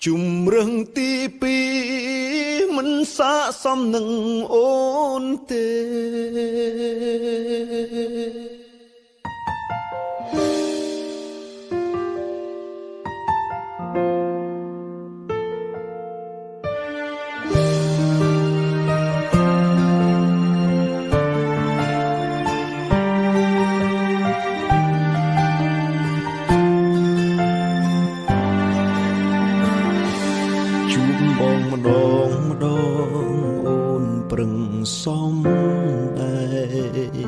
ជុំរឿងទីពីរមិនស័ក្តិសមនឹងអូនទេបងម្ដងអូនប្រឹងសំដែ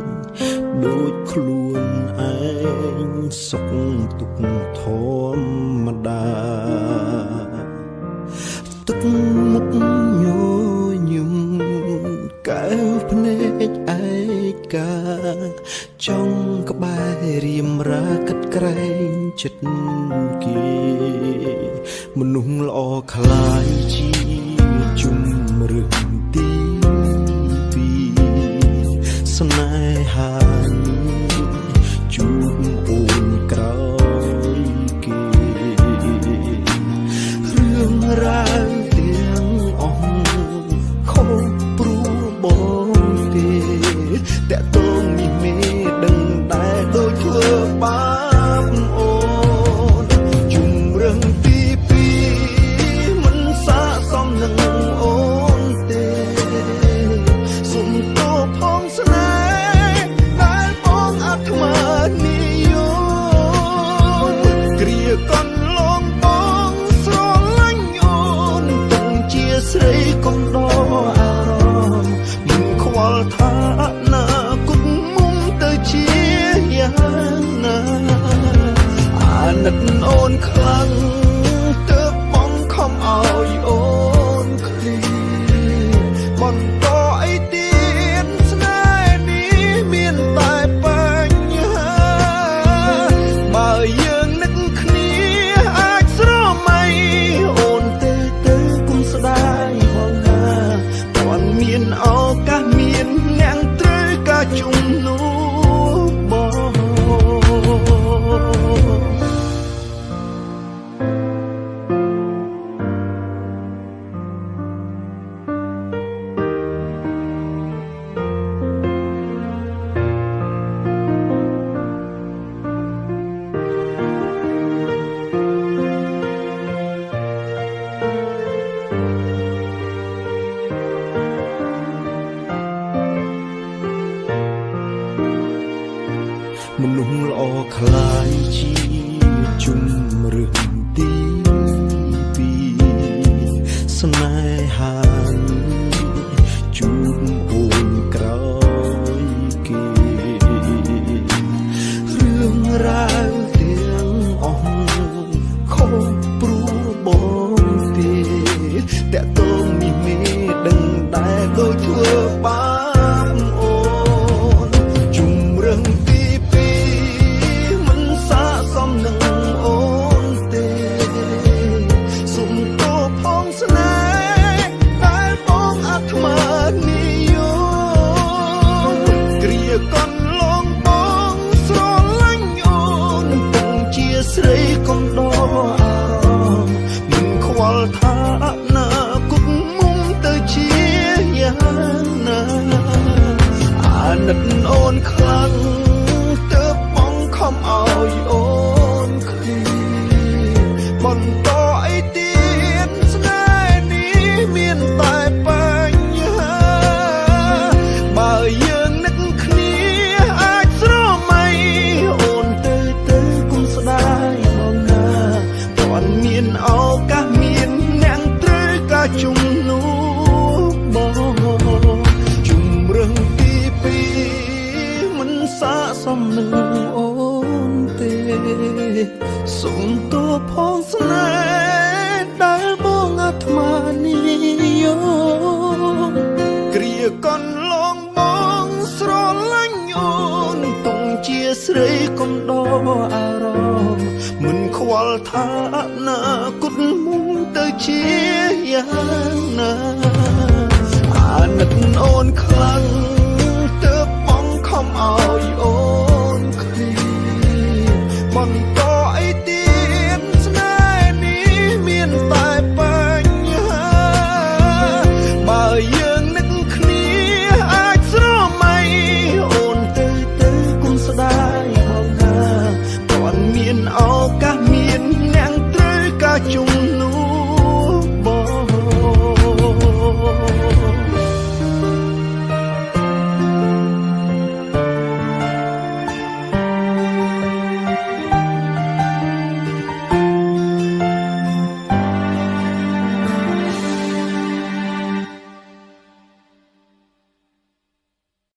ងដូចខ្លួនឯងសុខទុក្ខធម្មតាទឹកមុខញញឹមកែវភ្នែកឯកាចង់ក្បែររៀមរាគិតក្រែងចិត្តគេមនុស្សល្អខ្លាយជាជុំរឿងទីពីរស្នេហាជួបអូនក្រោយគេរឿងរ៉ាវទាំងអស់ខុសព្រោះបងទេតែតងនេះមេដឹងដែរដូចធ្វើបាបអូនជុំរឿងទីពីរមិនស័ក្តិសមនឹងអូនទេសុំទោសផងស្នេហ៍ដែលបងអាត្មានិយមគ្រាកន្លងបងស្រឡាញ់អូនទាំងជាស្រីកុំដកអារម្មណ៍មិនខ្វល់ថាអនាគតមុំទៅជាយ៉ាងណាអាណិតអូនខ្លាំងទើបបងខំឲ្យអូនឃ្លីបន្តអីទៀតស្នេហ៍នេះមានតែបញ្ហាបើយើងនឹកគ្នាអាចស្រមៃអូនទៅគុំស្ដាយបងណាទាន់មានឱកាសមានអ្នកត្រូវការជំនួសបងមនុស្សល្អខ្លាយជាជុំរឿងទីពីរស្នេហាជួបអូនក្រោយគេរឿងរ៉ាវទាំងអស់ខុសព្រោះបងទេតែតងនេះមេដឹងដែរដូចធ្វើបាបអូនជុំរឿងទីមិនស័ក្តិសមនឹងអូនទេសុំទោសផងស្នេហ៍ដែលបងអាត្មានិយមគ្រាកន្លងបងស្រឡាញ់អូនទាំងជាស្រីកុំដកអារម្មណ៍មិនខ្វល់ថាអនាគតមុំទៅជាយ៉ាងណាអាណិតអូនខ្លាំងទើបបងខំឲ្យអូនឃ្លីបន្តអីទៀតស្នេហ៍នេះមានតែបញ្ហាបើយើងនឹកគ្នាអាចស្រមៃអូនទៅគុំស្ដាយបងណាទាន់មានឱកាសមានអ្នកត្រូវការជំនួសបងជុំរឿងទីពីរមិនស័ក្តិសមនឹងអូនទេសុំទោសផងស្នេហ៍ដែលបងអាត្មានិយមគ្រាកន្លងបងស្រឡាញ់អូនទំជាស្រីកុំដកអារម្មណ៍មិនខ្វល់ថាអនាគតមុំទៅជាយ៉ាងណាអាណិតអូនខ្លាំងទើបបងខំឲ្យអូ